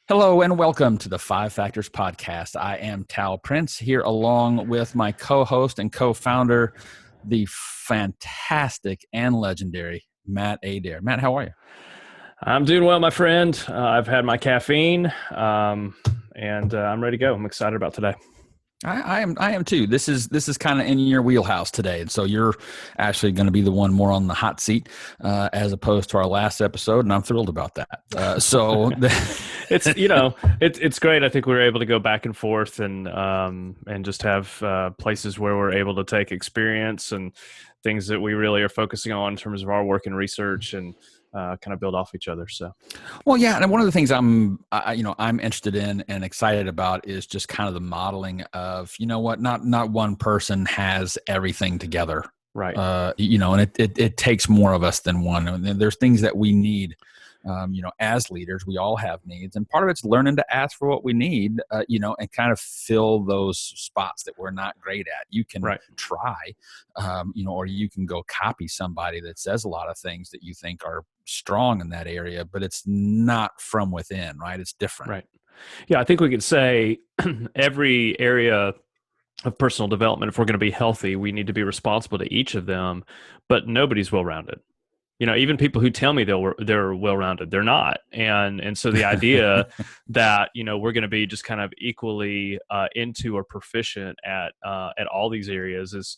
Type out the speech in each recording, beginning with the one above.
Hello and welcome to the Five Factors Podcast. I am Tal Prince here along with my co-host and co-founder, the fantastic and legendary Matt Adair. Matt, how are you? I'm doing well, my friend. I've had my caffeine, and I'm ready to go. I'm excited about today. I am too. This is kind of in your wheelhouse today, and so you're actually going to be the one more on the hot seat as opposed to our last episode, and I'm thrilled about that. It's great. I think we were able to go back and forth and just have places where we're able to take experience and things that we really are focusing on in terms of our work and research and kind of build off each other. So. Well, yeah, and one of the things I'm interested in and excited about is just kind of the modeling of, not one person has everything together, Right. And it takes more of us than one. And there's things that we need. As leaders, we all have needs, and part of it's learning to ask for what we need, and kind of fill those spots that we're not great at. You can try, or you can go copy somebody that says a lot of things that you think are strong in that area, but it's not from within, right? It's different. Right. Yeah, I think we could say every area of personal development, if we're going to be healthy, we need to be responsible to each of them, but nobody's well-rounded. Even people who tell me they're well-rounded, they're not. And so the idea that, we're going to be just kind of equally into or proficient at all these areas is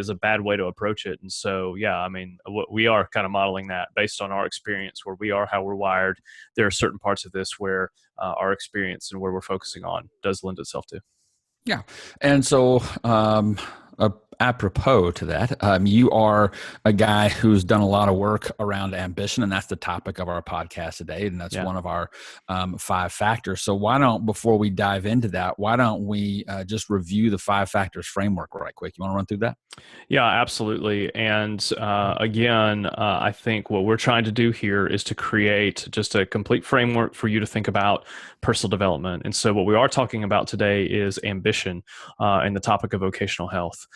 a bad way to approach it. And so, yeah, I mean, we are kind of modeling that based on our experience, where we are, how we're wired. There are certain parts of this where our experience and where we're focusing on does lend itself to. Yeah. And so, apropos to that, you are a guy who's done a lot of work around ambition, and that's the topic of our podcast today. And that's one of our five factors. So before we dive into that, why don't we just review the five factors framework right quick? You want to run through that? Yeah, absolutely. And again, I think what we're trying to do here is to create just a complete framework for you to think about personal development. And so what we are talking about today is ambition and the topic of vocational health.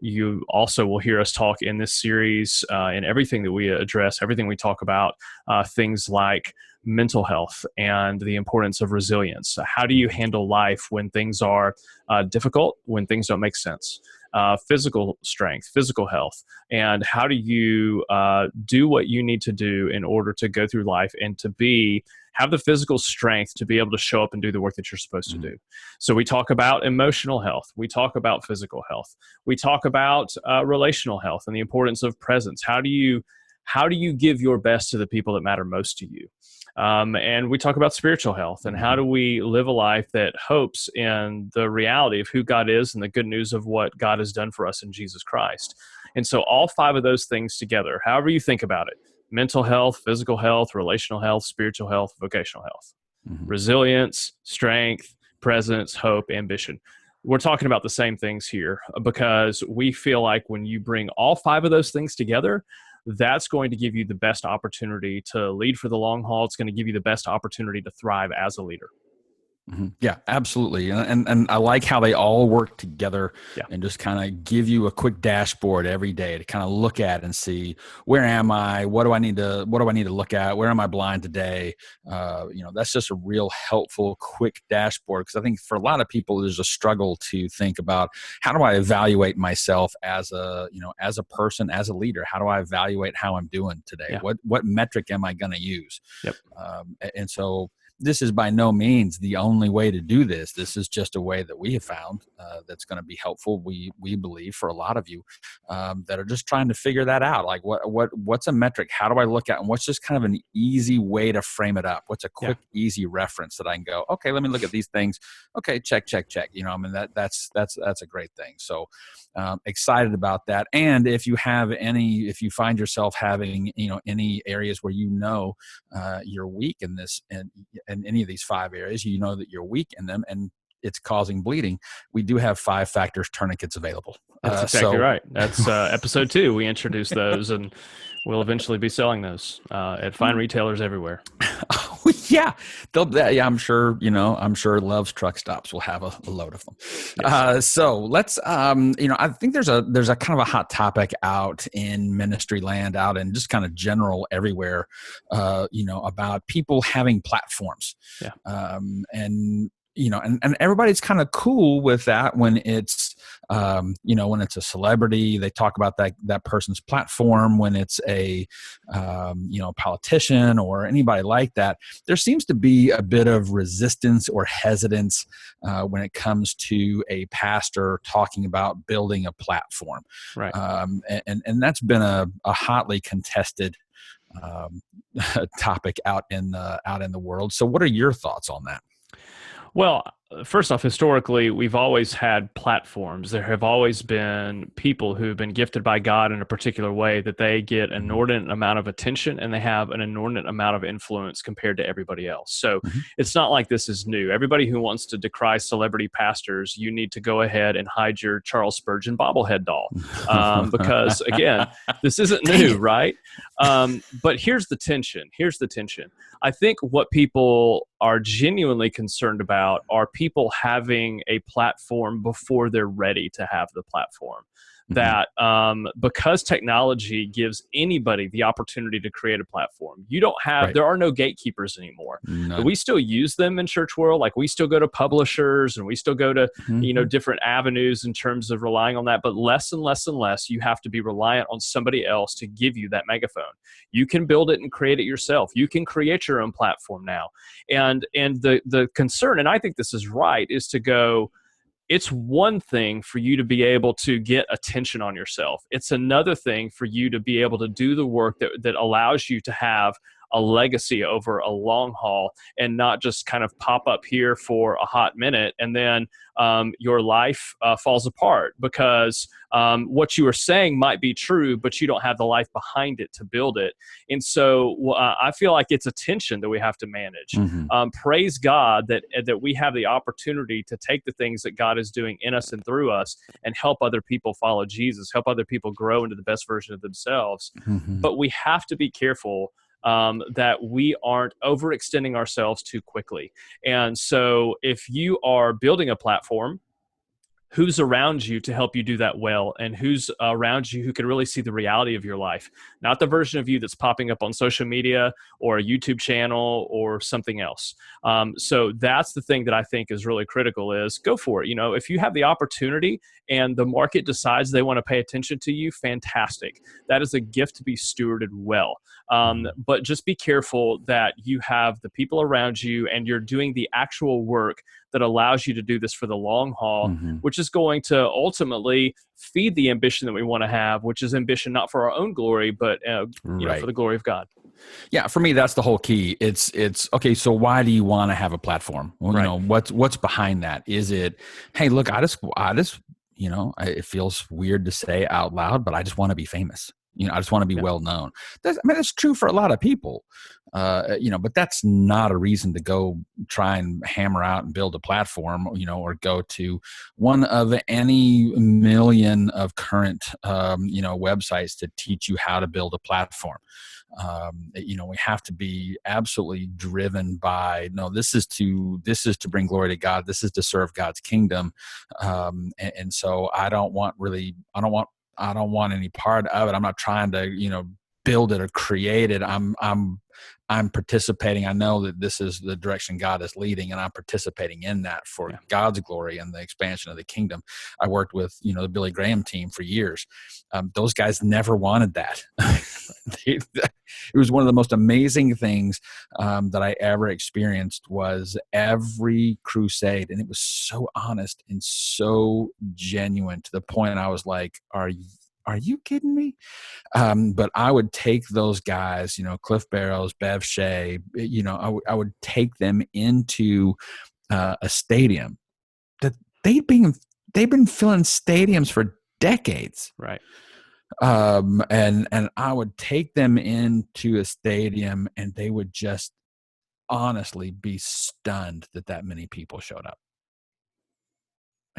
You also will hear us talk in this series in everything that we address, everything we talk about, things like mental health and the importance of resilience. How do you handle life when things are difficult, when things don't make sense? Physical strength, physical health, and how do you do what you need to do in order to go through life and to have the physical strength to be able to show up and do the work that you're supposed to do. So we talk about emotional health. We talk about physical health. We talk about relational health and the importance of presence. How do you give your best to the people that matter most to you? And we talk about spiritual health and how do we live a life that hopes in the reality of who God is and the good news of what God has done for us in Jesus Christ. And so all five of those things together, however you think about it, mental health, physical health, relational health, spiritual health, vocational health, resilience, strength, presence, hope, ambition. We're talking about the same things here because we feel like when you bring all five of those things together, that's going to give you the best opportunity to lead for the long haul. It's going to give you the best opportunity to thrive as a leader. Yeah, absolutely. And I like how they all work together and just kind of give you a quick dashboard every day to kind of look at and see, where am I? What do I need to look at? Where am I blind today? That's just a real helpful, quick dashboard. Because I think for a lot of people, there's a struggle to think about, how do I evaluate myself as a person, as a leader? How do I evaluate how I'm doing today? Yeah. What metric am I going to use? Yep. And so this is by no means the only way to do this. This is just a way that we have found that's going to be helpful. We believe for a lot of you that are just trying to figure that out. Like what's a metric? How do I look at? And what's just kind of an easy way to frame it up? What's a quick, easy reference that I can go, okay, let me look at these things. Okay, check. That's a great thing. So excited about that. And if you find yourself having any areas where you're weak in this and in any of these five areas, that you're weak in them, and it's causing bleeding, we do have 5 factors tourniquets available. That's exactly So right. That's episode 2. We introduced those, and we'll eventually be selling those at fine retailers everywhere. oh, yeah, yeah, I'm sure, I'm sure Love's truck stops will have a load of them. Yes. So let's, I think there's a kind of a hot topic out in ministry land, out in just kind of general everywhere, about people having platforms. Yeah. And and everybody's kind of cool with that when it's, when it's a celebrity, they talk about that person's platform. When it's a, politician or anybody like that, there seems to be a bit of resistance or hesitance when it comes to a pastor talking about building a platform. Right. And that's been a hotly contested um, topic out in the world. So, what are your thoughts on that? Well, first off, historically, we've always had platforms. There have always been people who've been gifted by God in a particular way that they get an inordinate amount of attention and they have an inordinate amount of influence compared to everybody else. So Mm-hmm. it's not like this is new. Everybody who wants to decry celebrity pastors, you need to go ahead and hide your Charles Spurgeon bobblehead doll. Because again, this isn't new, right? But here's the tension. I think what people are genuinely concerned about are people having a platform before they're ready to have the platform. That because technology gives anybody the opportunity to create a platform, there are no gatekeepers anymore. None. We still use them in church world. Like we still go to publishers and we still go to, different avenues in terms of relying on that, but less and less and less, you have to be reliant on somebody else to give you that megaphone. You can build it and create it yourself. You can create your own platform now. And the concern, and I think this is right, is to go, it's one thing for you to be able to get attention on yourself. It's another thing for you to be able to do the work that allows you to have a legacy over a long haul and not just kind of pop up here for a hot minute and then your life falls apart because what you are saying might be true, but you don't have the life behind it to build it. And so I feel like it's a tension that we have to manage. Praise God that we have the opportunity to take the things that God is doing in us and through us and help other people follow Jesus, help other people grow into the best version of themselves. But we have to be careful that we aren't overextending ourselves too quickly. And so if you are building a platform, who's around you to help you do that well, and who's around you who can really see the reality of your life, not the version of you that's popping up on social media or a YouTube channel or something else. So that's the thing that I think is really critical is go for it. If you have the opportunity and the market decides they want to pay attention to you, fantastic. That is a gift to be stewarded well. But just be careful that you have the people around you and you're doing the actual work that allows you to do this for the long haul, which is going to ultimately feed the ambition that we want to have, which is ambition not for our own glory, but for the glory of God. Yeah, for me, that's the whole key. It's okay. So why do you want to have a platform? Well, what's behind that? Is it, hey, look, I just, it feels weird to say out loud, but I just want to be famous. I just want to be well known. That's true for a lot of people, but that's not a reason to go try and hammer out and build a platform, or go to one of any million of current, websites to teach you how to build a platform. We have to be absolutely driven by, no, this is to bring glory to God. This is to serve God's kingdom. And so I don't want any part of it. I'm not trying to, build it or create it. I'm participating. I know that this is the direction God is leading, and I'm participating in that for God's glory and the expansion of the kingdom. I worked with, the Billy Graham team for years. Those guys never wanted that. It was one of the most amazing things that I ever experienced was every crusade. And it was so honest and so genuine to the point I was like, are you kidding me? But I would take those guys, Cliff Barrows, Bev Shea, I would take them into a stadium that they've been filling stadiums for decades. Right. And I would take them into a stadium and they would just honestly be stunned that many people showed up.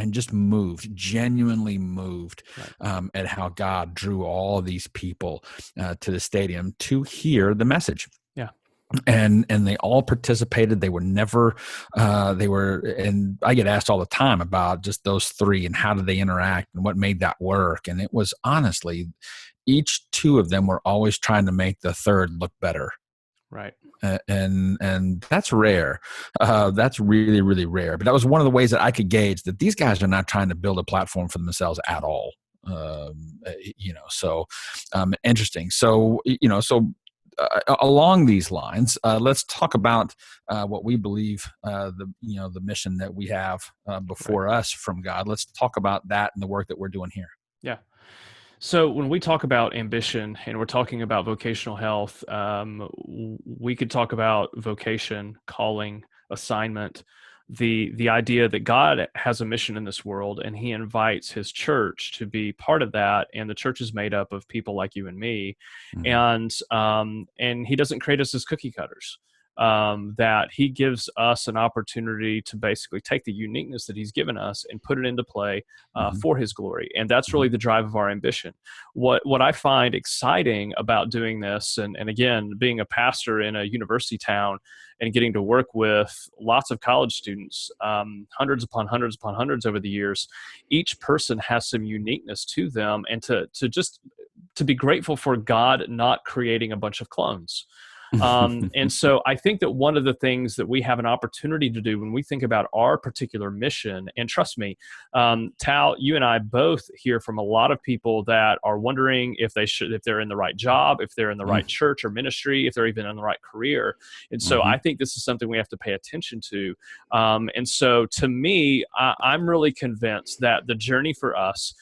and just moved, genuinely moved Right. at how God drew all these people to the stadium to hear the message. Yeah. And they all participated. They were never and I get asked all the time about just those three and how did they interact and what made that work. And it was honestly, each two of them were always trying to make the third look better. Right. And that's rare. That's really, really rare. But that was one of the ways that I could gauge that these guys are not trying to build a platform for themselves at all. So interesting. So, along these lines, let's talk about what we believe the mission that we have before us from God. Let's talk about that and the work that we're doing here. Yeah. So when we talk about ambition and we're talking about vocational health, we could talk about vocation, calling, assignment, the idea that God has a mission in this world and he invites his church to be part of that. And the church is made up of people like you and me. And he doesn't create us as cookie cutters. That he gives us an opportunity to basically take the uniqueness that he's given us and put it into play for his glory. And that's really the drive of our ambition. What I find exciting about doing this, and again, being a pastor in a university town and getting to work with lots of college students, hundreds upon hundreds upon hundreds over the years, each person has some uniqueness to them, and to be grateful for God not creating a bunch of clones. And so I think that one of the things that we have an opportunity to do when we think about our particular mission, and trust me, Tal, you and I both hear from a lot of people that are wondering if they're in the right job, if they're in the right church or ministry, if they're even in the right career. And so I think this is something we have to pay attention to. And so to me, I'm really convinced that the journey for us,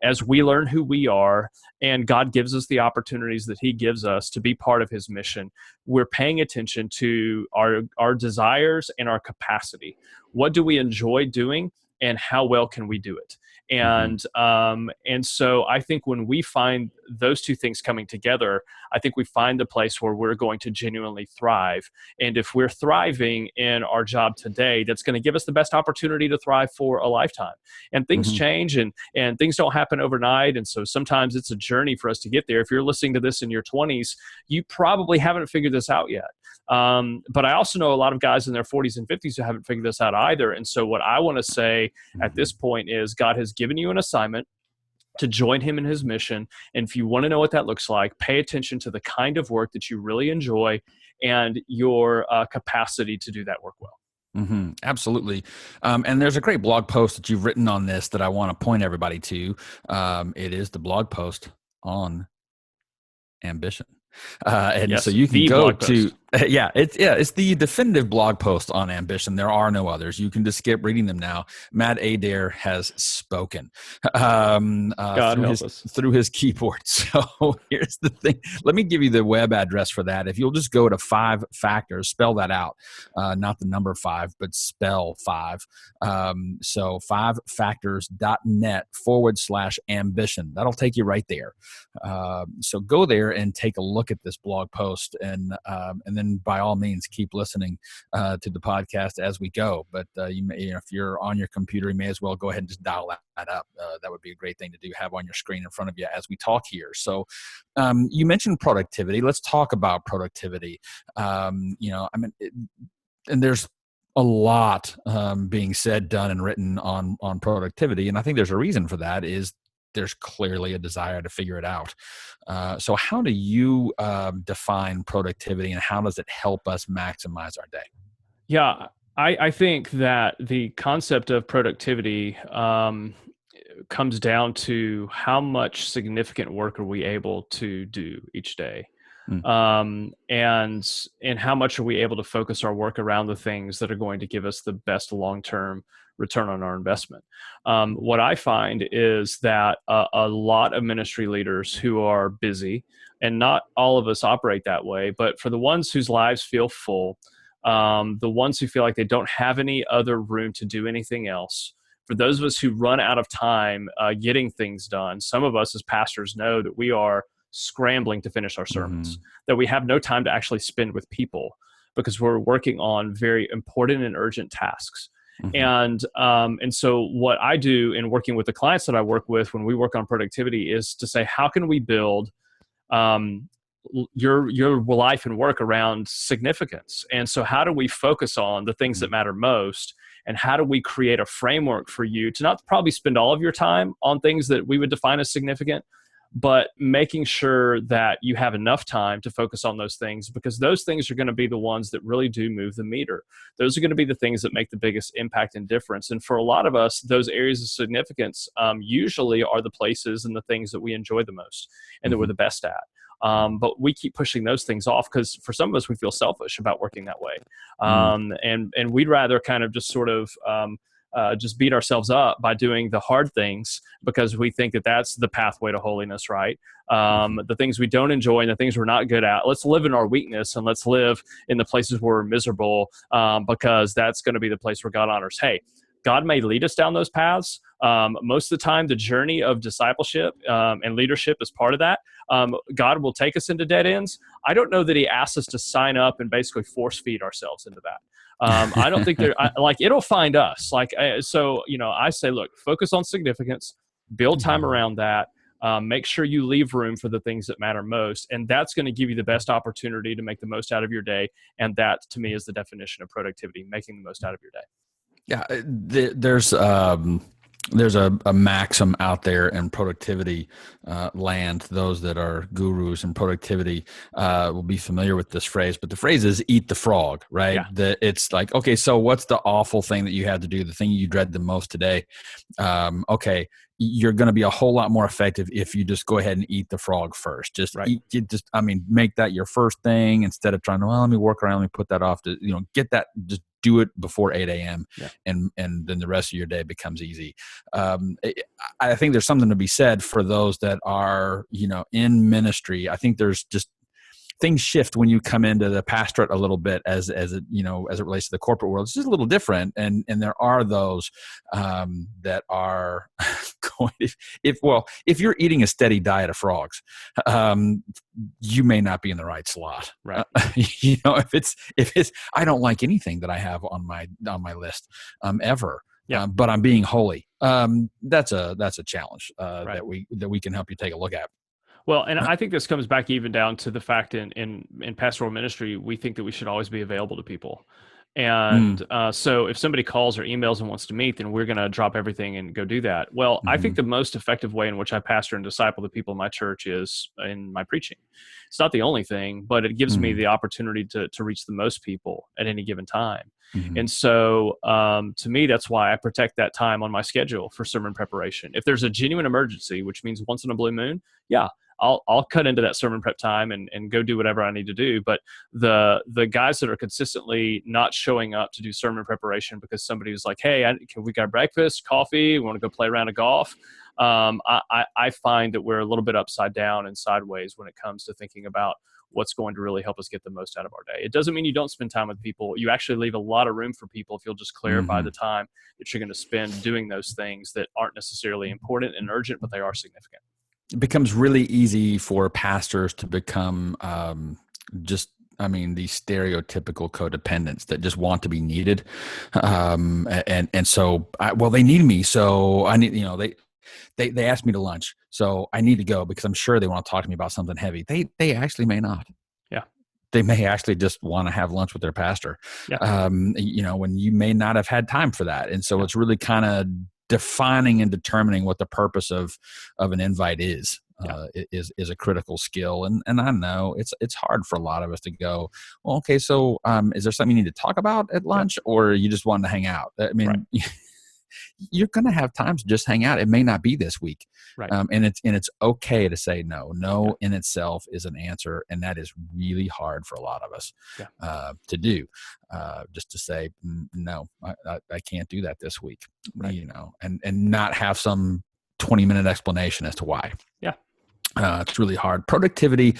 as we learn who we are and God gives us the opportunities that he gives us to be part of his mission, we're paying attention to our desires and our capacity. What do we enjoy doing and how well can we do it? And so I think when we find those two things coming together, I think we find the place where we're going to genuinely thrive. And if we're thriving in our job today, that's going to give us the best opportunity to thrive for a lifetime. And things change and things don't happen overnight. And so sometimes it's a journey for us to get there. If you're listening to this in your 20s, you probably haven't figured this out yet. But I also know a lot of guys in their 40s and 50s who haven't figured this out either. And so what I want to say at this point is God has given you an assignment to join him in his mission. And if you want to know what that looks like, pay attention to the kind of work that you really enjoy and your capacity to do that work well. Absolutely. And there's a great blog post that you've written on this that I want to point everybody to. It is the blog post on ambition. And yes, so you can go to, it's the definitive blog post on ambition. There are no others. You can just skip reading them now. Matt Adair has spoken through his keyboard. So here's the thing. Let me give you the web address for that. If you'll just go to 5 Factors, spell that out, not the number 5, but spell 5. So 5factors.net/ambition. That'll take you right there. So go there and take a look at this blog post, and then by all means keep listening to the podcast as we go. But if you're on your computer, you may as well go ahead and just dial that up. That would be a great thing to do, have on your screen in front of you as we talk here. So you mentioned productivity. Let's talk about productivity. And there's a lot being said, done, and written on productivity, and I think there's a reason for that. Is there's clearly a desire to figure it out. So how do you define productivity, and how does it help us maximize our day? Yeah, I think that the concept of productivity comes down to how much significant work are we able to do each day. And how much are we able to focus our work around the things that are going to give us the best long-term return on our investment. What I find is that a lot of ministry leaders who are busy, and not all of us operate that way, but for the ones whose lives feel full, the ones who feel like they don't have any other room to do anything else, for those of us who run out of time getting things done, some of us as pastors know that we are scrambling to finish our sermons, that we have no time to actually spend with people because we're working on very important and urgent tasks. Hmm. And so what I do in working with the clients that I work with when we work on productivity is to say, how can we build um, your life and work around significance? And so how do we focus on the things that matter most? And how do we create a framework for you to not probably spend all of your time on things that we would define as significant, but making sure that you have enough time to focus on those things, because those things are going to be the ones that really do move the meter. Those are going to be the things that make the biggest impact and difference. And for a lot of us, those areas of significance usually are the places and the things that we enjoy the most and that we're Hmm. the best at. But we keep pushing those things off because for some of us, we feel selfish about working that way. Mm. And we'd rather kind of just sort of just beat ourselves up by doing the hard things because we think that that's the pathway to holiness, right? Mhm. The things we don't enjoy and the things we're not good at, let's live in our weakness and let's live in the places where we're miserable, because that's going to be the place where God honors. Hey, God may lead us down those paths. Most of the time, the journey of discipleship and leadership is part of that. God will take us into dead ends. I don't know that He asks us to sign up and basically force feed ourselves into that. I don't think like it'll find us. So, I say, look, focus on significance, build time Mhm. around that. Make sure you leave room for the things that matter most. And that's going to give you the best opportunity to make the most out of your day. And that, to me, is the definition of productivity, making the most out of your day. Yeah, there's a maxim out there in productivity land. Those that are gurus in productivity will be familiar with this phrase, but the phrase is "eat the frog," right? Yeah. It's like, okay, so what's the awful thing that you had to do, the thing you dread the most today? Okay, you're going to be a whole lot more effective if you just go ahead and eat the frog first. Just Right. eat, I mean, make that your first thing instead of trying to, well, let me work around, let me put that off to, get that, just do it before 8 a.m. Yeah. and then the rest of your day becomes easy. I think there's something to be said for those that are, in ministry. I think there's just things shift when you come into the pastorate a little bit as it as it relates to the corporate world. It's just a little different, and there are those that are going, if you're eating a steady diet of frogs, you may not be in the right slot. Right. If it's I don't like anything that I have on my list ever. Yeah. But I'm being holy. That's a challenge Right. that we can help you take a look at. Well, and I think this comes back even down to the fact in pastoral ministry, we think that we should always be available to people. And Mm, so if somebody calls or emails and wants to meet, then we're going to drop everything and go do that. Well, I think mhm, the most effective way in which I pastor and disciple the people in my church is in my preaching. It's not the only thing, but it gives me mhm, the opportunity to reach the most people at any given time. mhm, And so to me, that's why I protect that time on my schedule for sermon preparation. If there's a genuine emergency, which means once in a blue moon, yeah, I'll cut into that sermon prep time and go do whatever I need to do. But the guys that are consistently not showing up to do sermon preparation because somebody was like, "Hey, can we got breakfast, coffee? We want to go play around of golf." I find that we're a little bit upside down and sideways when it comes to thinking about what's going to really help us get the most out of our day. It doesn't mean you don't spend time with people. You actually leave a lot of room for people if you'll just clarify the mhm. time that you're going to spend doing those things that aren't necessarily important and urgent, but they are significant. It becomes really easy for pastors to become just, I mean, these stereotypical codependents that just want to be needed, and so well, they need me, so I need, they asked me to lunch, so I need to go because I'm sure they want to talk to me about something heavy. They actually may not. Yeah. They may actually just want to have lunch with their pastor, Yeah. when you may not have had time for that. And so Yeah. it's really kind of defining and determining what the purpose of an invite Yeah. is a critical skill. And I know it's hard for a lot of us to go, well, okay, so is there something you need to talk about at Yeah. lunch, or you just want to hang out? I Right. mean, you're going to have times to just hang out. It may not be this week. Right. And it's okay to say no. Yeah. No in itself is an answer. And that is really hard for a lot of us Yeah. to do. Just to say, no, I can't do that this week, Right. and not have some 20-minute explanation as to why. Yeah. It's really hard. Productivity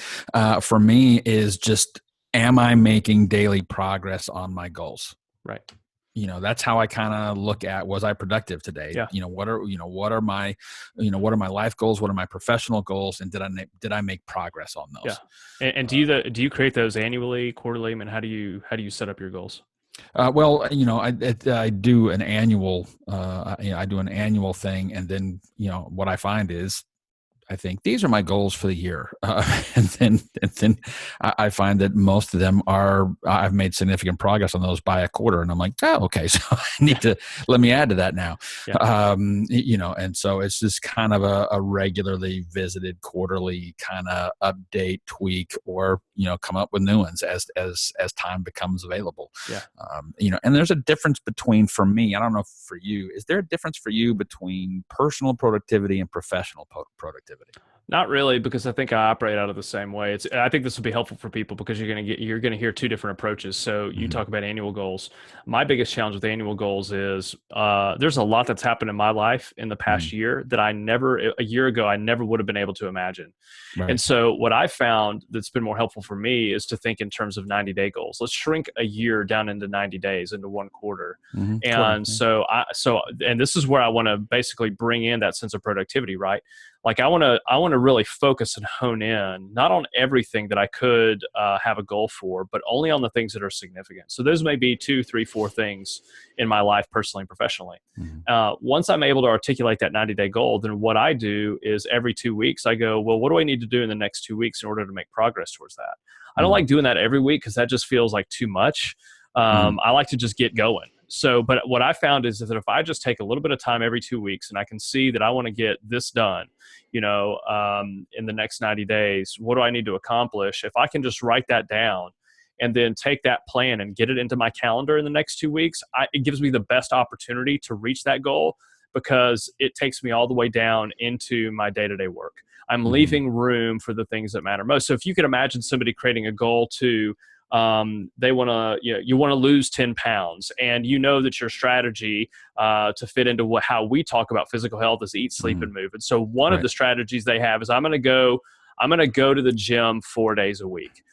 for me is just, am I making daily progress on my goals? Right. That's how I kind of look at, was I productive today? Yeah. What are my life goals? What are my professional goals? And did I make progress on Yeah. those? And do you create those annually, quarterly? I mean, how do you set up your goals? Well, I do an annual, I do an annual thing, and then what I find is I think these are my goals for the year, and then I find that most of them are I've made significant progress on those by a quarter, and I'm like, oh, okay, so I need Yeah. to let me add to that now, Yeah. and so it's just kind of a regularly visited quarterly kind of update, tweak, or come up with new ones as time becomes available, Yeah. and there's a difference between for me. I don't know if for you, is there a difference for you between personal productivity and professional productivity? Not really, because I think I operate out of the same way. I think this will be helpful for people because you're gonna hear two different approaches. So you Mm-hmm. talk about annual goals. My biggest challenge with annual goals is there's a lot that's happened in my life in the Mm-hmm. past year that a year ago I never would have been able to imagine. And Right. so what I found that's been more helpful for me is to think in terms of 90-day goals. Let's shrink a year down into 90 days, into one quarter. Mm-hmm. Quarter. And Yeah. and this is where I want to basically bring in that sense of productivity, right? Like I want to really focus and hone in not on everything that I could have a goal for, but only on the things that are significant. So those may be two, three, four things in my life, personally and professionally. Mm-hmm. Once I'm able to articulate that 90-day goal, then what I do is every 2 weeks I go, well, what do I need to do in the next 2 weeks in order to make progress towards that? I don't Mm-hmm. like doing that every week because that just feels like too much. Mm-hmm. I like to just get going. So, but what I found is that if I just take a little bit of time every 2 weeks and I can see that I want to get this done, in the next 90 days, what do I need to accomplish? If I can just write that down and then take that plan and get it into my calendar in the next 2 weeks, it gives me the best opportunity to reach that goal because it takes me all the way down into my day-to-day work. I'm Mm-hmm. leaving room for the things that matter most. So if you could imagine somebody creating a goal to they want to you want to lose 10 pounds, and that your strategy to fit into how we talk about physical health is eat, sleep, Mm-hmm. and move. And so one of Right. the strategies they have is I'm going to go to the gym 4 days a week.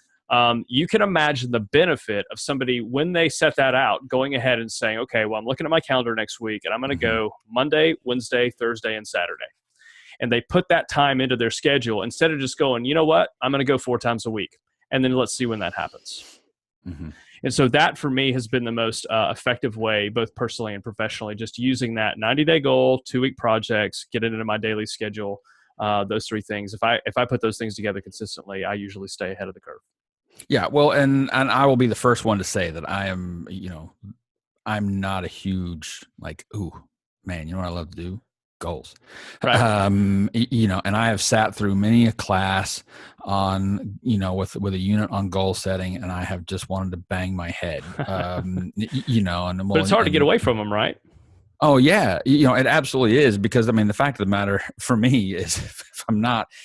You can imagine the benefit of somebody when they set that out, going ahead and saying, okay, well, I'm looking at my calendar next week and I'm going to Mm-hmm. go Monday, Wednesday, Thursday, and Saturday. And they put that time into their schedule instead of just going, you know what, I'm going to go 4 times a week. And then let's see when that happens. Mm-hmm. And so that for me has been the most effective way, both personally and professionally, just using that 90-day goal, 2 week projects, get it into my daily schedule. Those three things. If I put those things together consistently, I usually stay ahead of the curve. Yeah. Well, and I will be the first one to say that I'm not a huge like, ooh, man, you know what I love to do? Goals. Right. And I have sat through many a class on, with a unit on goal setting, and I have just wanted to bang my head. And But well, it's hard to get and away from them, right? Oh yeah, it absolutely is, because I mean the fact of the matter for me is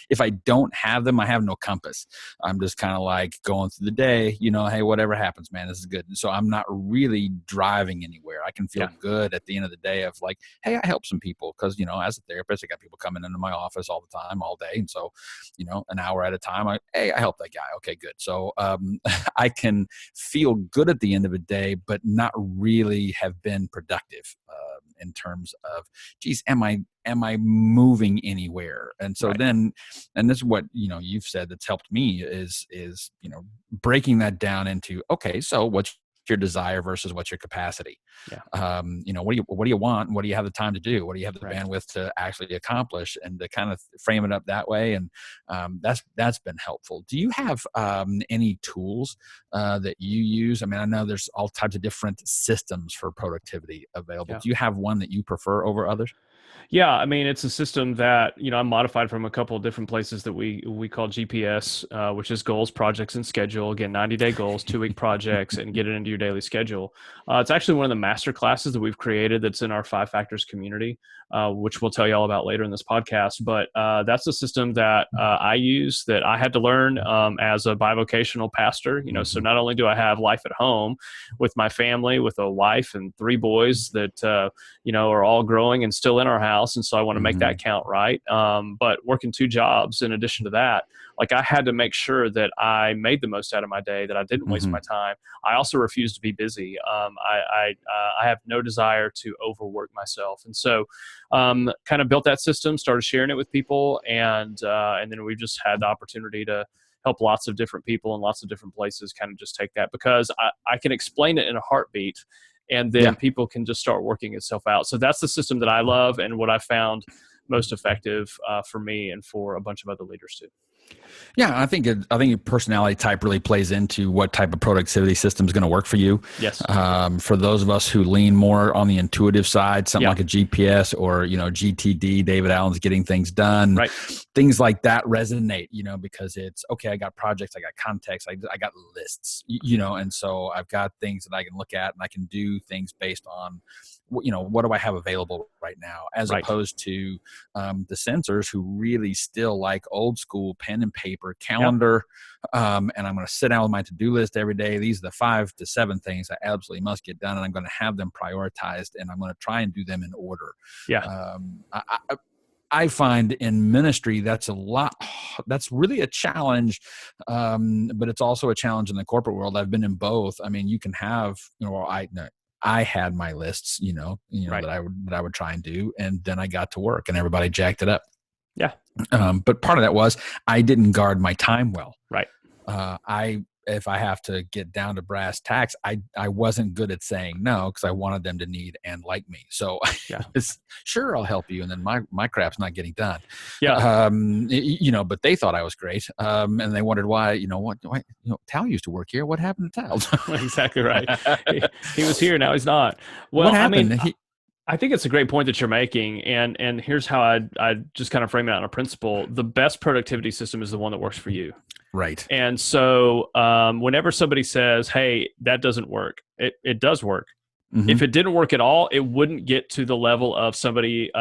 if I don't have them, I have no compass. I'm just kind of like going through the day, hey, whatever happens, man, this is good. And so I'm not really driving anywhere. I can feel Yeah. good at the end of the day of like, hey, I help some people, because as a therapist, I got people coming into my office all the time, all day, and so an hour at a time, I help that guy. Okay, good. So I can feel good at the end of a day, but not really have been productive. In terms of, geez, am I moving anywhere? And so Right. then, and this is what you've said that's helped me is breaking that down into, okay, so what's your desire versus what's your capacity? Yeah. What do you want? What do you have the time to do? What do you have the Right. bandwidth to actually accomplish? And to kind of frame it up that way, and that's been helpful. Do you have any tools that you use? I mean, I know there's all types of different systems for productivity available. Yeah. Do you have one that you prefer over others? Yeah, I mean, it's a system that I modified from a couple of different places that we call GPS, which is goals, projects, and schedule. Again, 90-day goals, 2 week projects, and get it into your daily schedule. It's actually one of the master classes that we've created that's in our 5 Factors community, which we'll tell you all about later in this podcast. But that's a system that I use, that I had to learn as a bivocational pastor. So Mm-hmm. not only do I have life at home with my family, with a wife and 3 boys that are all growing and still in our house. And so I want to make Mm-hmm. that count, right? But working 2 jobs in addition to that, like I had to make sure that I made the most out of my day, that I didn't waste Mm-hmm. my time. I also refuse to be busy. I have no desire to overwork myself. And so kind of built that system, started sharing it with people. And then we've just had the opportunity to help lots of different people in lots of different places kind of just take that, because I can explain it in a heartbeat, and then Yeah. people can just start working itself out. So that's the system that I love and what I found most effective for me and for a bunch of other leaders too. Yeah, I think your personality type really plays into what type of productivity system is going to work for you. Yes. For those of us who lean more on the intuitive side, something Yeah. like a GPS or GTD, David Allen's Getting Things Done, Right. things like that resonate. Because it's okay. I got projects, I got context, I got lists. And so I've got things that I can look at, and I can do things based on what do I have available right now, as Right. opposed to the sensors who really still like old school pen and paper Yep. calendar. And I'm going to sit down with my to-do list every day. These are the 5 to 7 things I absolutely must get done, and I'm going to have them prioritized, and I'm going to try and do them in order. Yeah. I find in ministry that's really a challenge, but it's also a challenge in the corporate world. I've been in both. I mean, you can have, I had my lists, Right. that I would try and do, and then I got to work, and everybody jacked it up. Yeah. But part of that was I didn't guard my time well. Right. If I have to get down to brass tacks, I wasn't good at saying no, because I wanted them to need and like me. So Yeah. Sure, I'll help you, and then my crap's not getting done. Yeah. But they thought I was great, and they wondered why. Tal used to work here. What happened to Tal? Exactly right. He was here, now he's not. Well, What happened? I mean, I think it's a great point that you're making, and here's how I just kind of frame it out in a principle. The best productivity system is the one that works for you. Right. And so whenever somebody says, hey, that doesn't work, it does work. Mm-hmm. If it didn't work at all, it wouldn't get to the level of somebody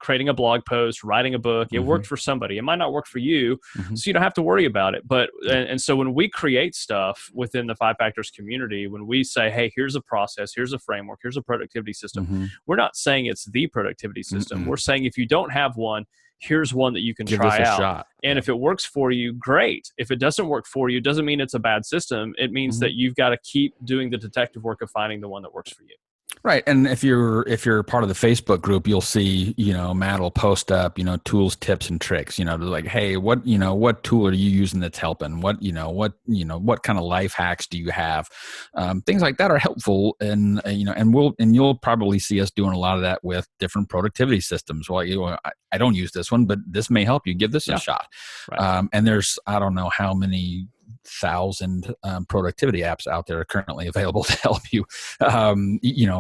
creating a blog post, writing a book. It worked for somebody. It might not work for you, so you don't have to worry about it. But and so when we create stuff within the 5 Factors community, when we say, hey, here's a process, here's a framework, here's a productivity system, we're not saying it's the productivity system. We're saying if you don't have one, here's one that you can try out. Shot. And if it works for you, great. If it doesn't work for you, it doesn't mean it's a bad system. It means that you've got to keep doing the detective work of finding the one that works for you. Right. And if you're part of the Facebook group, you'll see, Matt will post up, tools, tips, and tricks, like, hey, what tool are you using that's helping? What kind of life hacks do you have? Things like that are helpful. And you'll probably see us doing a lot of that with different productivity systems. Well, I don't use this one, but this may help you. Give this a shot. Right. And there's, I don't know how many 1,000 productivity apps out there are currently available to help you,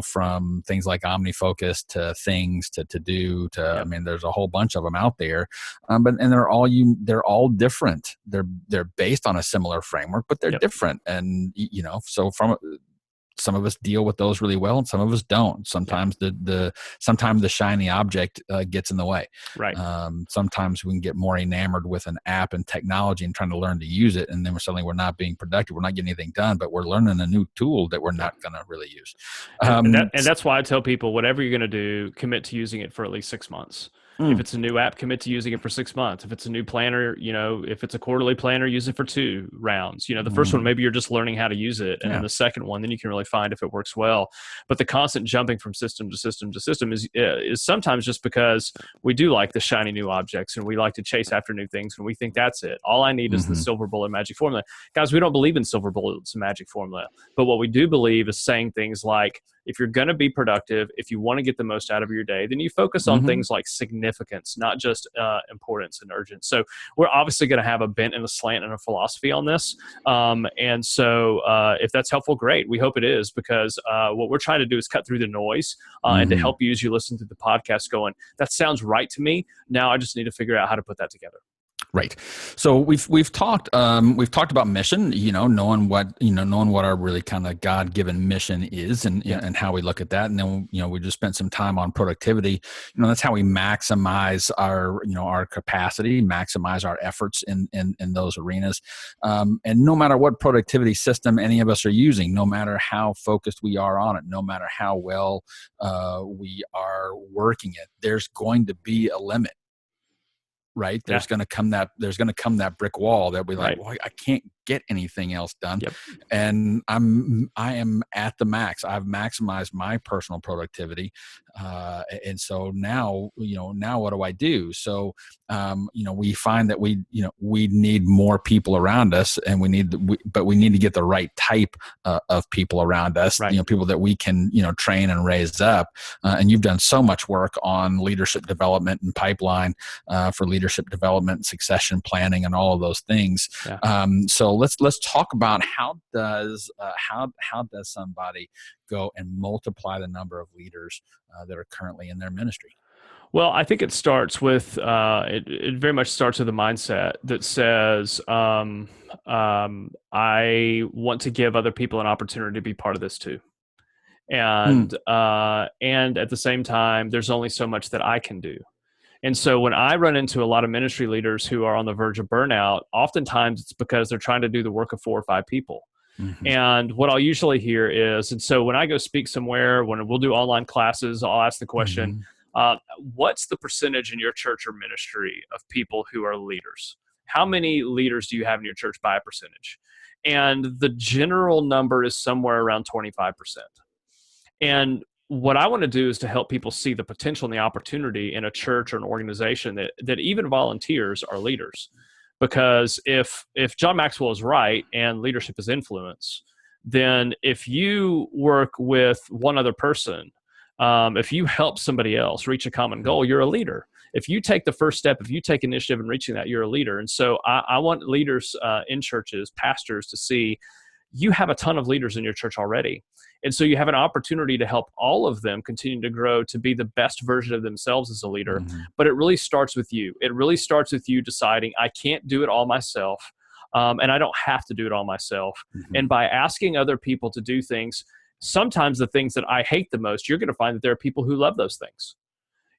from things like OmniFocus to things to do to, I mean, there's a whole bunch of them out there, but they're all different. They're based on a similar framework, but they're different. And, so some of us deal with those really well, and some of us don't. Sometimes sometimes the shiny object gets in the way. Right. Sometimes we can get more enamored with an app and technology and trying to learn to use it, and then we're not being productive. We're not getting anything done, but we're learning a new tool that we're not going to really use. And that's why I tell people, whatever you're going to do, commit to using it for at least 6 months. If it's a new app, commit to using it for 6 months. If it's a new planner, if it's a quarterly planner, use it for 2 rounds. The first one, maybe you're just learning how to use it. And then the second one, then you can really find if it works well. But the constant jumping from system to system to system is sometimes just because we do like the shiny new objects, and we like to chase after new things, and we think that's it. All I need is the silver bullet magic formula. Guys, we don't believe in silver bullets and magic formula. But what we do believe is saying things like, if you're going to be productive, if you want to get the most out of your day, then you focus on things like significance, not just importance and urgence. So we're obviously going to have a bent and a slant and a philosophy on this. And so if that's helpful, great. We hope it is, because what we're trying to do is cut through the noise and to help you as you listen to the podcast going, that sounds right to me. Now I just need to figure out how to put that together. Right. So we've talked about mission, knowing what our really kind of God-given mission is, and how we look at that. And then, we just spent some time on productivity. That's how we maximize our capacity, maximize our efforts in those arenas. And no matter what productivity system any of us are using, no matter how focused we are on it, no matter how well we are working it, there's going to be a limit. Right. There's going to come that brick wall that we like, well, I can't get anything else done. Yep. And I am at the max. I've maximized my personal productivity. And so now, now what do I do? So, we find that we need more people around us, and but we need to get the right type of people around us, Right. people that we can, train and raise up. And you've done so much work on leadership development and pipeline for leadership development, succession planning, and all of those things. Yeah. So let's talk about how does somebody go and multiply the number of leaders that are currently in their ministry? Well, I think it starts with it very much starts with a mindset that says I want to give other people an opportunity to be part of this too, and at the same time, there's only so much that I can do. And so when I run into a lot of ministry leaders who are on the verge of burnout, oftentimes it's because they're trying to do the work of 4 or 5 people. Mm-hmm. And what I'll usually hear is, and so when I go speak somewhere, when we'll do online classes, I'll ask the question, what's the percentage in your church or ministry of people who are leaders? How many leaders do you have in your church by a percentage? And the general number is somewhere around 25%. And what I want to do is to help people see the potential and the opportunity in a church or an organization that even volunteers are leaders. Because if John Maxwell is right and leadership is influence, then if you work with one other person, if you help somebody else reach a common goal, you're a leader. If you take the first step, if you take initiative in reaching that, you're a leader. And so I want leaders in churches, pastors, to see you have a ton of leaders in your church already. And so you have an opportunity to help all of them continue to grow to be the best version of themselves as a leader. But it really starts with you. It really starts with you deciding, I can't do it all myself, and I don't have to do it all myself. And by asking other people to do things, sometimes the things that I hate the most, you're going to find that there are people who love those things.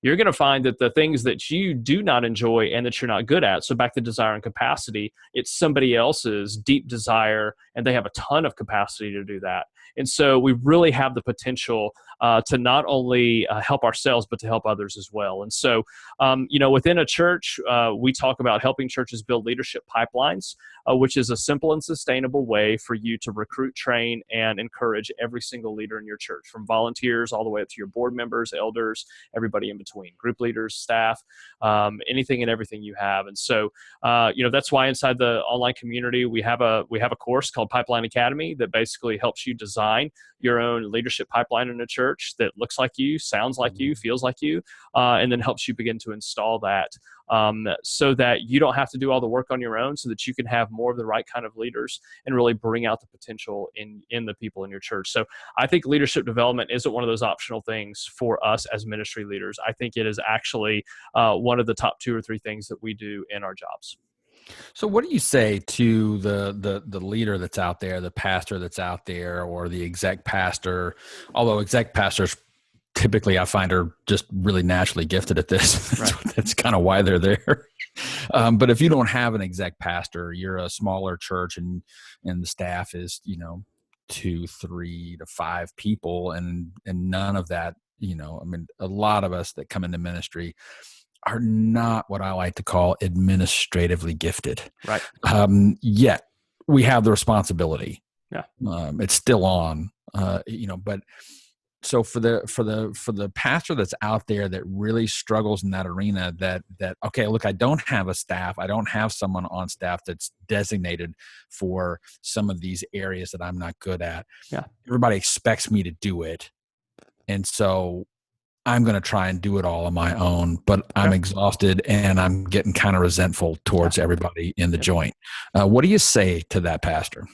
You're going to find that the things that you do not enjoy and that you're not good at, so back to desire and capacity, it's somebody else's deep desire, and they have a ton of capacity to do that. And so we really have the potential to not only help ourselves, but to help others as well. And so, within a church, we talk about helping churches build leadership pipelines, which is a simple and sustainable way for you to recruit, train, and encourage every single leader in your church, from volunteers all the way up to your board members, elders, everybody in between, group leaders, staff, anything and everything you have. And so, that's why inside the online community, we have a course called Pipeline Academy that basically helps you design your own leadership pipeline in a church that looks like you, sounds like you, feels like you, and then helps you begin to install that so that you don't have to do all the work on your own, so that you can have more of the right kind of leaders and really bring out the potential in the people in your church. So I think leadership development isn't one of those optional things for us as ministry leaders. I think it is actually one of the top 2 or 3 things that we do in our jobs. So what do you say to the leader that's out there, the pastor that's out there, or the exec pastor? Although exec pastors typically, I find, are just really naturally gifted at this. Right. That's kind of why they're there. But if you don't have an exec pastor, you're a smaller church, and the staff is 2, 3 to 5 people, and none of that. A lot of us that come into ministry are not what I like to call administratively gifted. Right. Yet we have the responsibility. Yeah. It's still on, but so for the pastor that's out there that really struggles in that arena, that, okay, look, I don't have a staff. I don't have someone on staff that's designated for some of these areas that I'm not good at. Yeah. Everybody expects me to do it. And so I'm going to try and do it all on my own, but I'm exhausted and I'm getting kind of resentful towards everybody in the joint. What do you say to that pastor?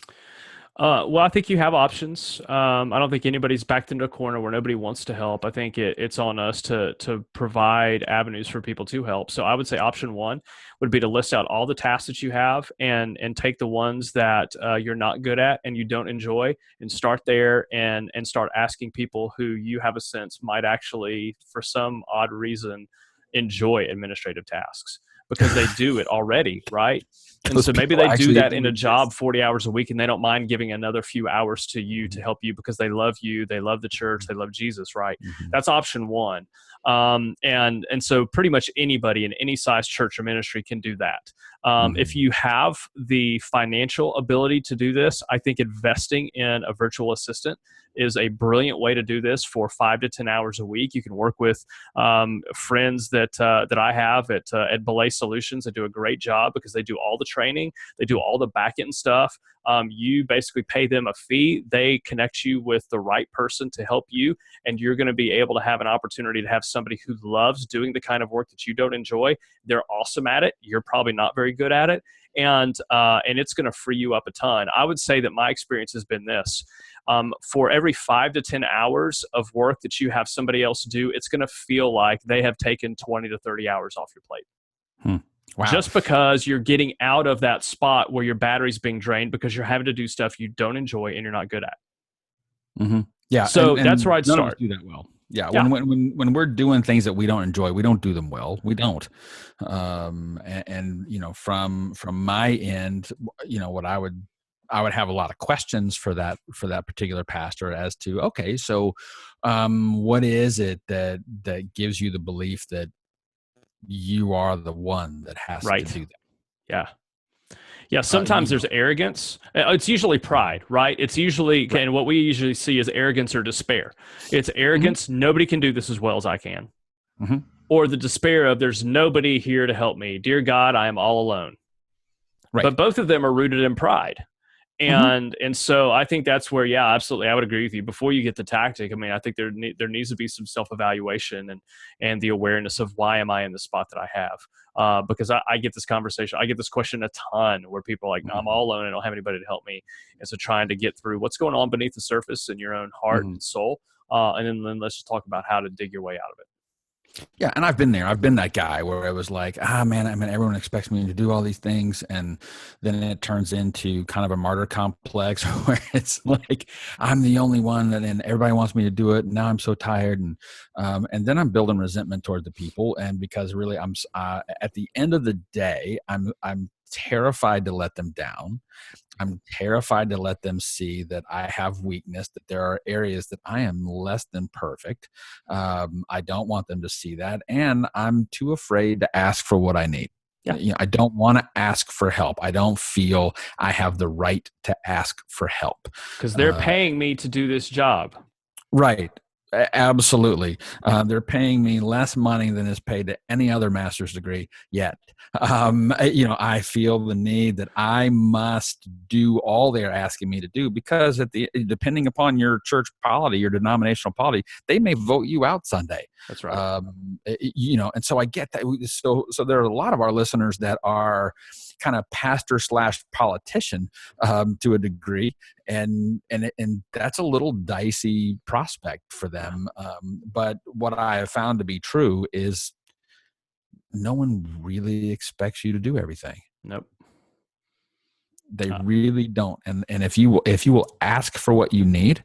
Well, I think you have options. I don't think anybody's backed into a corner where nobody wants to help. I think it's on us to provide avenues for people to help. So I would say option 1 would be to list out all the tasks that you have and take the ones that you're not good at and you don't enjoy, and start there and start asking people who you have a sense might actually, for some odd reason, enjoy administrative tasks, because they do it already, right? And so maybe they do that in a job 40 hours a week, and they don't mind giving another few hours to you to help you because they love you, they love the church, they love Jesus, right? That's option 1. And so pretty much anybody in any size church or ministry can do that. If Mhm. you have the financial ability to do this, I think investing in a virtual assistant is a brilliant way to do this for 5 to 10 hours a week. You can work with friends that I have at Belay Solutions that do a great job because they do all the training, they do all the back end stuff. You basically pay them a fee. They connect you with the right person to help you, and you're going to be able to have an opportunity to have somebody who loves doing the kind of work that you don't enjoy. They're awesome at it. You're probably not very good at it, and it's going to free you up a ton. I would say that my experience has been this. For every 5 to 10 hours of work that you have somebody else do, it's going to feel like they have taken 20 to 30 hours off your plate. Hmm. Wow. Just because you're getting out of that spot where your battery's being drained because you're having to do stuff you don't enjoy and you're not good at. Hmm. Yeah, So that's and where I'd none of us start. do that well. Yeah, Yeah, when we're doing things that we don't enjoy, we don't do them well. We don't. And from my end, what I would have a lot of questions for that particular pastor as to, okay, so what is it that gives you the belief that you are the one that has to right. do that? Yeah. Yeah, sometimes there's arrogance. It's usually pride, right? It's usually, Right. and what we usually see is arrogance or despair. It's Hmm. arrogance, nobody can do this as well as I can. Hmm. Or the despair of there's nobody here to help me. Dear God, I am all alone. Right. But both of them are rooted in pride. Hmm. And so I think that's where, yeah, absolutely, I would agree with you. Before you get the tactic, I mean, I think there needs to be some self evaluation and the awareness of why am I in the spot that I have. Because I get this conversation, I get this question a ton where people are like, no, I'm Hmm. all alone, I don't have anybody to help me. And so trying to get through what's going on beneath the surface in your own heart Hmm. and soul, and then let's just talk about how to dig your way out of it. Yeah, and I've been there. I've been that guy where it was like, man, I mean, everyone expects me to do all these things, and then it turns into kind of a martyr complex where it's like I'm the only one, and everybody wants me to do it. And now I'm so tired, and then I'm building resentment toward the people, and because really, at the end of the day, I'm terrified to let them down. I'm terrified to let them see that I have weakness, that there are areas that I am less than perfect. I don't want them to see that. And I'm too afraid to ask for what I need. Yeah, I don't want to ask for help. I don't feel I have the right to ask for help. because they're Uh, paying me to do this job. Right. Absolutely. They're paying me less money than is paid to any other master's degree yet. I feel the need that I must do all they're asking me to do because depending upon your church polity, your denominational polity, they may vote you out Sunday. That's right. And so I get that. So there are a lot of our listeners that are kind of pastor slash politician to a degree, and that's a little dicey prospect for Yeah. them. But what I have found to be true is no one really expects you to do everything. Nope. They Uh, really don't. And if you will ask for what you need,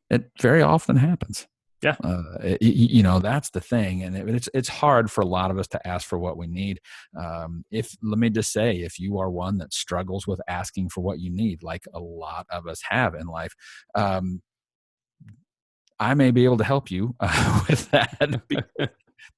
it very often happens. yeah. That's the thing, and it's hard for a lot of us to ask for what we need. If let me just say, if you are one that struggles with asking for what you need, like a lot of us have in life, um, I may be able to help you with that.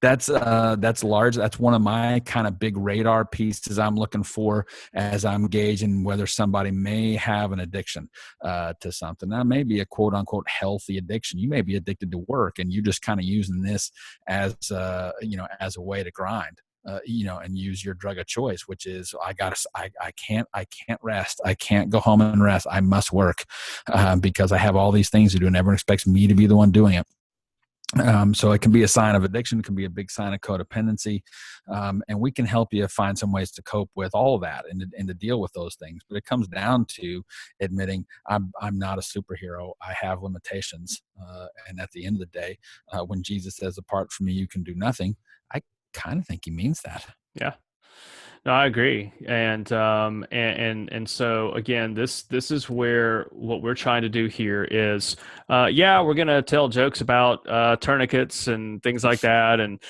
That's large. That's one of my kind of big radar pieces I'm looking for as I'm gauging whether somebody may have an addiction to something. That may be a quote unquote healthy addiction. You may be addicted to work, and you're just kind of using this as a way to grind. And use your drug of choice, which is I can't rest. I can't go home and rest. I must work because I have all these things to do, and everyone expects me to be the one doing it. So it can be a sign of addiction. It can be a big sign of codependency. And we can help you find some ways to cope with all of that and to deal with those things. But it comes down to admitting I'm not a superhero. I have limitations. And at the end of the day, when Jesus says, apart from me, you can do nothing, I kind of think he means that. Yeah. No, I agree, and so again, this is where what we're trying to do here is, yeah, we're gonna tell jokes about tourniquets and things like that, and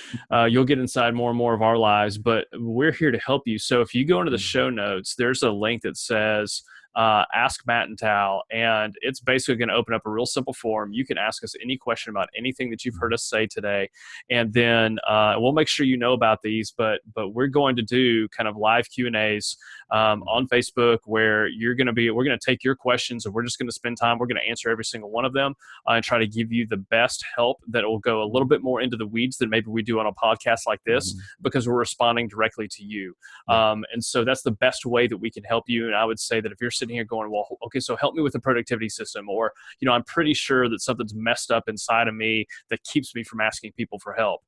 you'll get inside more and more of our lives, but we're here to help you. So if you go into the Mhm. show notes, there's a link that says Ask Matt and Tal, and it's basically going to open up a real simple form. You can ask us any question about anything that you've heard us say today, and then we'll make sure you know about these. But we're going to do kind of live Q&As on Facebook where we're going to take your questions and we're just going to spend time. We're going to answer every single one of them and try to give you the best help that will go a little bit more into the weeds than maybe we do on a podcast like this, because we're responding directly to you. And so that's the best way that we can help you. And I would say that if you're sitting here going, well, okay, so help me with the productivity system, or, I'm pretty sure that something's messed up inside of me that keeps me from asking people for help,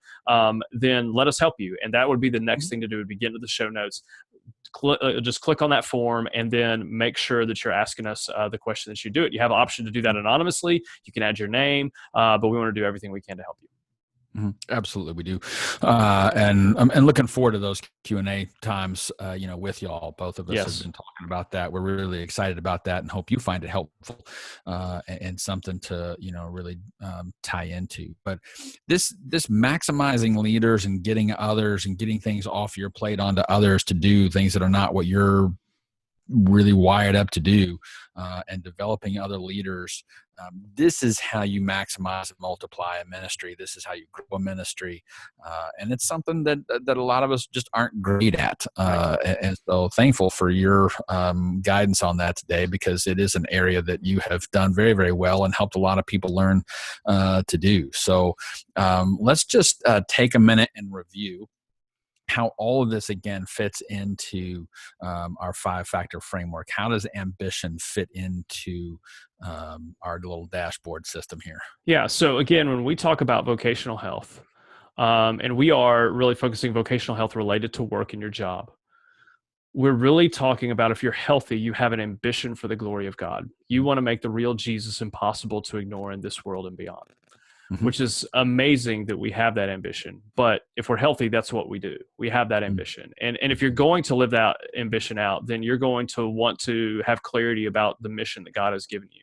then let us help you. And that would be the next thing to do, would be get into the show notes. Just click on that form and then make sure that you're asking us the question that you do it. You have an option to do that anonymously. You can add your name, but we want to do everything we can to help you. Absolutely, we do, and looking forward to those Q&A times. With y'all, both of us have been talking about that. We're really excited about that, and hope you find it helpful and something to really tie into. But this maximizing leaders and getting others and getting things off your plate onto others to do things that are not what you're really wired up to do, and developing other leaders. This is how you maximize and multiply a ministry. This is how you grow a ministry. And it's something that a lot of us just aren't great at. And so thankful for your guidance on that today, because it is an area that you have done very, very well and helped a lot of people learn to do. So let's just take a minute and review how all of this again fits into our 5-factor framework. How does ambition fit into our little dashboard system here? Yeah. So again, when we talk about vocational health, and we are really focusing vocational health related to work in your job, we're really talking about, if you're healthy, you have an ambition for the glory of God. You want to make the real Jesus impossible to ignore in this world and beyond. Which is amazing that we have that ambition. But if we're healthy, that's what we do. We have that ambition. And if you're going to live that ambition out, then you're going to want to have clarity about the mission that God has given you,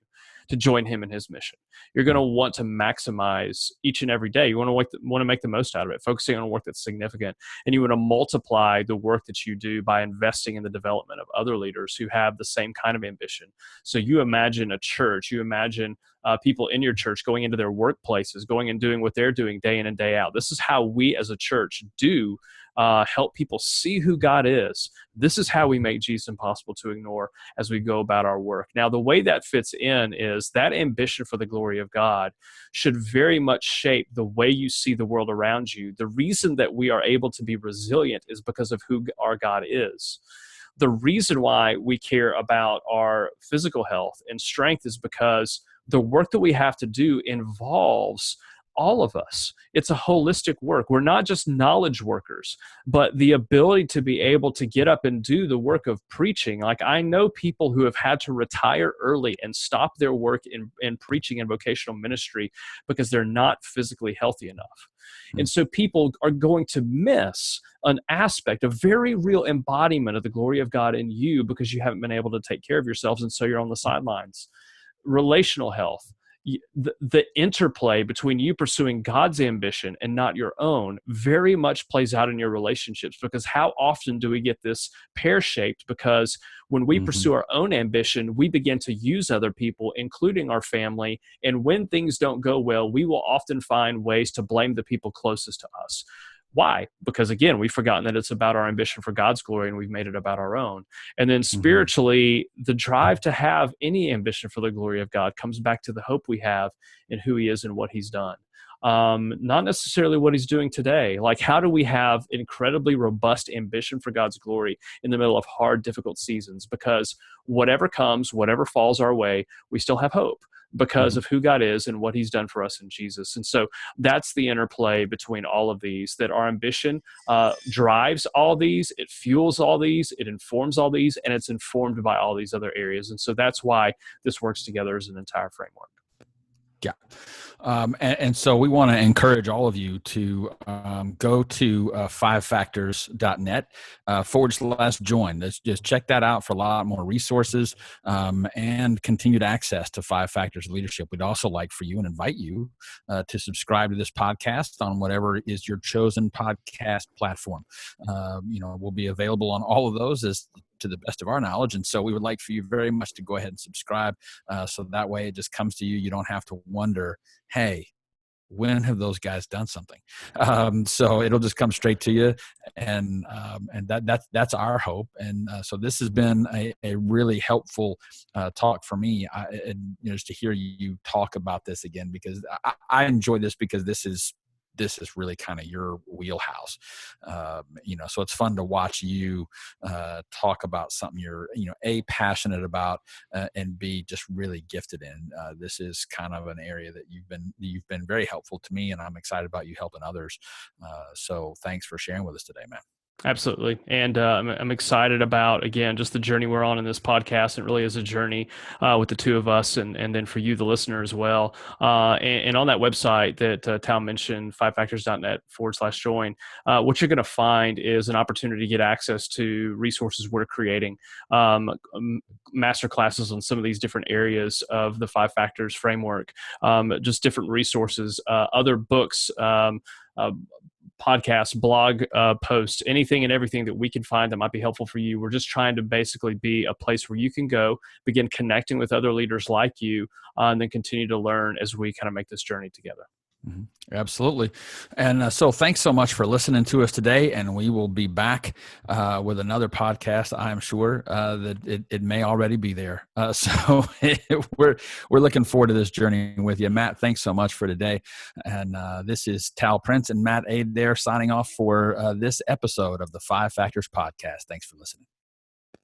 to join him in his mission. You're going to want to maximize each and every day. You want to make the most out of it, focusing on work that's significant. And you want to multiply the work that you do by investing in the development of other leaders who have the same kind of ambition. So you imagine a church, you imagine people in your church going into their workplaces, going and doing what they're doing day in and day out. This is how we as a church do help people see who God is. This is how we make Jesus impossible to ignore as we go about our work. Now, the way that fits in is that ambition for the glory of God should very much shape the way you see the world around you. The reason that we are able to be resilient is because of who our God is. The reason why we care about our physical health and strength is because the work that we have to do involves all of us. It's a holistic work. We're not just knowledge workers, but the ability to be able to get up and do the work of preaching. Like, I know people who have had to retire early and stop their work in preaching and vocational ministry because they're not physically healthy enough. And so people are going to miss an aspect, a very real embodiment of the glory of God in you, because you haven't been able to take care of yourselves, and so you're on the sidelines. Relational health, the interplay between you pursuing God's ambition and not your own very much plays out in your relationships, because how often do we get this pear-shaped? Because when we pursue our own ambition, we begin to use other people, including our family. And when things don't go well, we will often find ways to blame the people closest to us. Why? Because again, we've forgotten that it's about our ambition for God's glory, and we've made it about our own. And then spiritually, the drive to have any ambition for the glory of God comes back to the hope we have in who he is and what he's done. Not necessarily what he's doing today. Like, how do we have incredibly robust ambition for God's glory in the middle of hard, difficult seasons? Because whatever comes, whatever falls our way, we still have hope, because of who God is and what he's done for us in Jesus. And so that's the interplay between all of these, that our ambition drives all these, it fuels all these, it informs all these, and it's informed by all these other areas. And so that's why this works together as an entire framework. Yeah. And so we want to encourage all of you to go to 5factors.net /join. Just check that out for a lot more resources and continued access to 5 Factors of Leadership. We'd also like for you and invite you to subscribe to this podcast on whatever is your chosen podcast platform. We'll be available on all of those as to the best of our knowledge. And so we would like for you very much to go ahead and subscribe. So that way it just comes to you. You don't have to wonder, hey, when have those guys done something? So it'll just come straight to you, and that's our hope. And so this has been a really helpful talk for me, and just to hear you talk about this again, because I enjoy this, because this is really kind of your wheelhouse. So it's fun to watch you talk about something you're, A, passionate about, and B, just really gifted in. This is kind of an area that you've been very helpful to me, and I'm excited about you helping others. So thanks for sharing with us today, man. Absolutely. And I'm excited about, again, just the journey we're on in this podcast. It really is a journey with the two of us, and then for you, the listener, as well. And on that website that Tal mentioned, fivefactors.net/join, what you're going to find is an opportunity to get access to resources we're creating, master classes on some of these different areas of the 5 factors framework, just different resources, other books, podcasts, blog posts, anything and everything that we can find that might be helpful for you. We're just trying to basically be a place where you can go, begin connecting with other leaders like you, and then continue to learn as we kind of make this journey together. Mm-hmm. Absolutely. And so thanks so much for listening to us today. And we will be back with another podcast. I'm sure that it may already be there. So we're looking forward to this journey with you. Matt, thanks so much for today. And this is Tal Prince and Matt Adair signing off for this episode of the 5 Factors Podcast. Thanks for listening.